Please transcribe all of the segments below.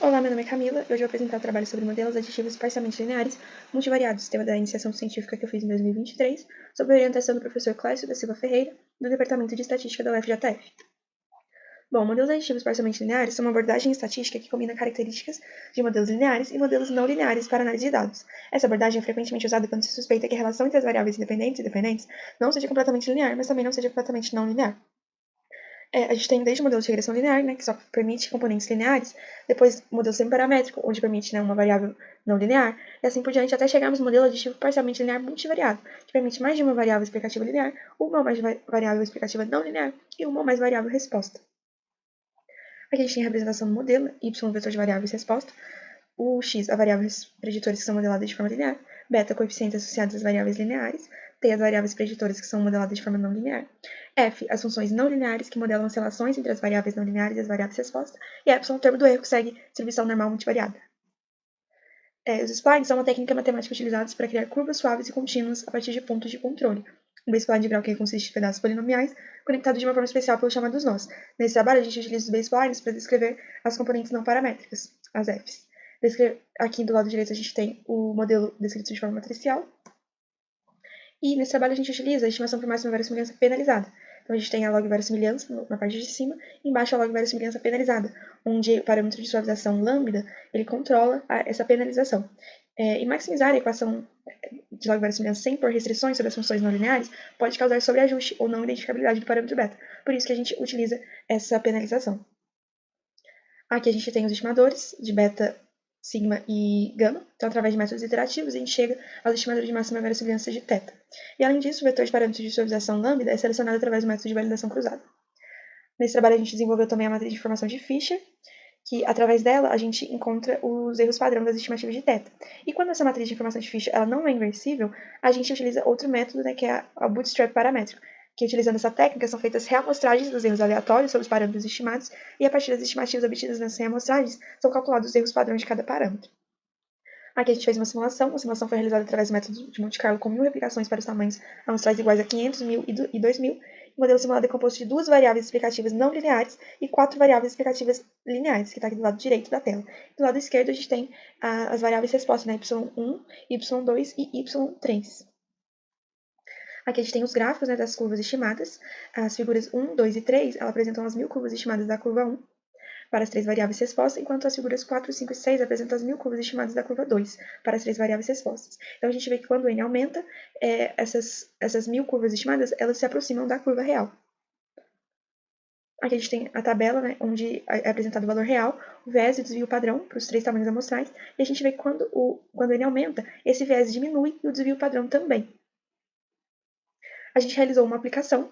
Olá, meu nome é Camila e hoje eu vou apresentar o trabalho sobre modelos aditivos parcialmente lineares multivariados, tema da iniciação científica que eu fiz em 2023, sob a orientação do professor Clécio da Silva Ferreira, do Departamento de Estatística da UFJF. Bom, modelos aditivos parcialmente lineares são uma abordagem estatística que combina características de modelos lineares e modelos não lineares para análise de dados. Essa abordagem é frequentemente usada quando se suspeita que a relação entre as variáveis independentes e dependentes não seja completamente linear, mas também não seja completamente não linear. A gente tem desde o modelo de regressão linear, que só permite componentes lineares, depois o modelo semiparamétrico, onde permite uma variável não linear, e assim por diante, até chegarmos no modelo aditivo parcialmente linear multivariado, que permite mais de uma variável explicativa linear, uma ou mais variável explicativa não linear e uma ou mais variável resposta. Aqui a gente tem a representação do modelo, y, vetor de variáveis resposta, o x, as variáveis preditoras que são modeladas de forma linear, beta, coeficientes associados às variáveis lineares, t, as variáveis preditoras que são modeladas de forma não linear, f, as funções não lineares que modelam as relações entre as variáveis não lineares e as variáveis resposta, e epsilon, o termo do erro que segue distribuição normal multivariada. Os splines são uma técnica matemática utilizada para criar curvas suaves e contínuas a partir de pontos de controle. Um B-spline de grau que consiste de pedaços polinomiais conectados de uma forma especial pelos chamados nós. Nesse trabalho, a gente utiliza os B-splines para descrever as componentes não paramétricas, as f's. Aqui do lado direito a gente tem o modelo descrito de forma matricial. E nesse trabalho a gente utiliza a estimação por máxima verossimilhança penalizada. Então a gente tem a log verossimilhança na parte de cima, e embaixo a log verossimilhança penalizada, onde o parâmetro de suavização lambda ele controla essa penalização. E maximizar a equação de log verossimilhança sem pôr restrições sobre as funções não lineares pode causar sobreajuste ou não identificabilidade do parâmetro beta. Por isso que a gente utiliza essa penalização. Aqui a gente tem os estimadores de beta, sigma e gama. Então, através de métodos iterativos, a gente chega aos estimadores de máxima verossimilhança de θ. E, além disso, o vetor de parâmetros de suavização lambda é selecionado através do método de validação cruzada. Nesse trabalho, a gente desenvolveu também a matriz de informação de Fisher, que, através dela, a gente encontra os erros padrão das estimativas de θ. E quando essa matriz de informação de Fisher ela não é inversível, a gente utiliza outro método, que é a bootstrap paramétrico, que, utilizando essa técnica, são feitas reamostragens dos erros aleatórios sobre os parâmetros estimados, e a partir das estimativas obtidas nessas reamostragens, são calculados os erros padrões de cada parâmetro. Aqui a gente fez uma simulação. A simulação foi realizada através do método de Monte Carlo com 1000 replicações para os tamanhos amostrais iguais a 500, 1000 e 2000. O modelo simulado é composto de 2 variáveis explicativas não lineares e 4 variáveis explicativas lineares, que está aqui do lado direito da tela. Do lado esquerdo a gente tem as variáveis respostas, y1, y2 e y3. Aqui a gente tem os gráficos das curvas estimadas. As figuras 1, 2 e 3 elas apresentam as 1000 curvas estimadas da curva 1 para as 3 variáveis respostas, enquanto as figuras 4, 5 e 6 apresentam as 1000 curvas estimadas da curva 2 para as 3 variáveis respostas. Então a gente vê que quando o n aumenta, essas 1000 curvas estimadas elas se aproximam da curva real. Aqui a gente tem a tabela, onde é apresentado o valor real, o viés e o desvio padrão para os 3 tamanhos amostrais, e a gente vê que quando o n aumenta, esse viés diminui e o desvio padrão também. A gente realizou uma aplicação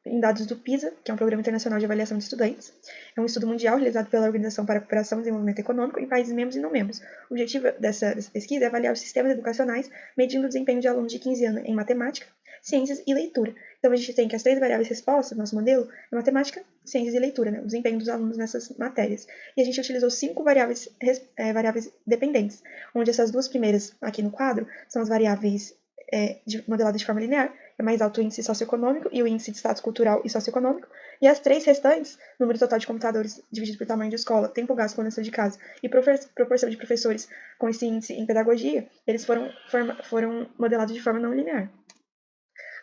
em dados do PISA, que é um Programa Internacional de Avaliação de Estudantes. É um estudo mundial realizado pela Organização para a Cooperação e Desenvolvimento Econômico em países membros e não membros. O objetivo dessa pesquisa é avaliar os sistemas educacionais, medindo o desempenho de alunos de 15 anos em matemática, ciências e leitura. Então, a gente tem que as 3 variáveis respostas do nosso modelo é matemática, ciências e leitura, o desempenho dos alunos nessas matérias. E a gente utilizou 5 variáveis dependentes, onde essas 2 primeiras aqui no quadro são as variáveis modeladas de forma linear, é mais alto o índice socioeconômico e o índice de status cultural e socioeconômico, e as 3 restantes, número total de computadores dividido por tamanho de escola, tempo gasto com lição de casa e proporção de professores com esse índice em pedagogia, eles foram modelados de forma não linear.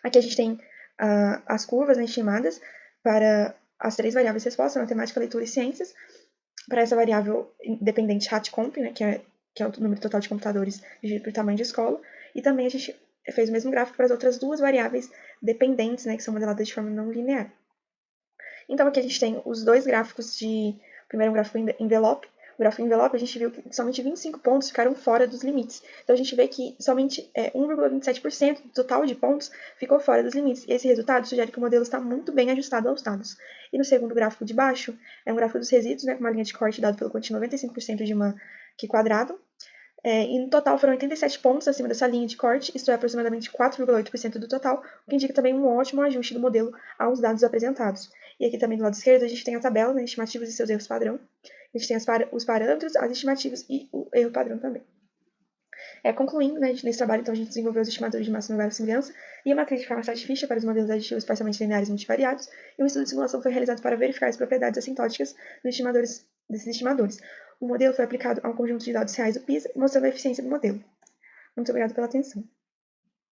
Aqui a gente tem as curvas estimadas para as 3 variáveis respostas, matemática, leitura e ciências, para essa variável dependente HATCOMP, que é o número total de computadores dividido por tamanho de escola, e também a gente fez o mesmo gráfico para as outras 2 variáveis dependentes, que são modeladas de forma não linear. Então, aqui a gente tem os 2 gráficos primeiro um gráfico envelope. O gráfico envelope, a gente viu que somente 25 pontos ficaram fora dos limites. Então, a gente vê que somente 1,27% do total de pontos ficou fora dos limites. E esse resultado sugere que o modelo está muito bem ajustado aos dados. E no segundo gráfico de baixo, é um gráfico dos resíduos, com uma linha de corte dado pelo quantino 95% de uma Q quadrado. E no total foram 87 pontos acima dessa linha de corte, isto é, aproximadamente 4,8% do total, o que indica também um ótimo ajuste do modelo aos dados apresentados. E aqui também do lado esquerdo a gente tem a tabela, estimativas e seus erros padrão. A gente tem os parâmetros, as estimativas e o erro padrão também. Concluindo, nesse trabalho, então, a gente desenvolveu os estimadores de máxima verossimilhança e a matriz de forma estatística para os modelos aditivos parcialmente lineares multivariados, e um estudo de simulação foi realizado para verificar as propriedades assintóticas dos estimadores desses estimadores. O modelo foi aplicado a um conjunto de dados reais do PISA, mostrando a eficiência do modelo. Muito obrigada pela atenção.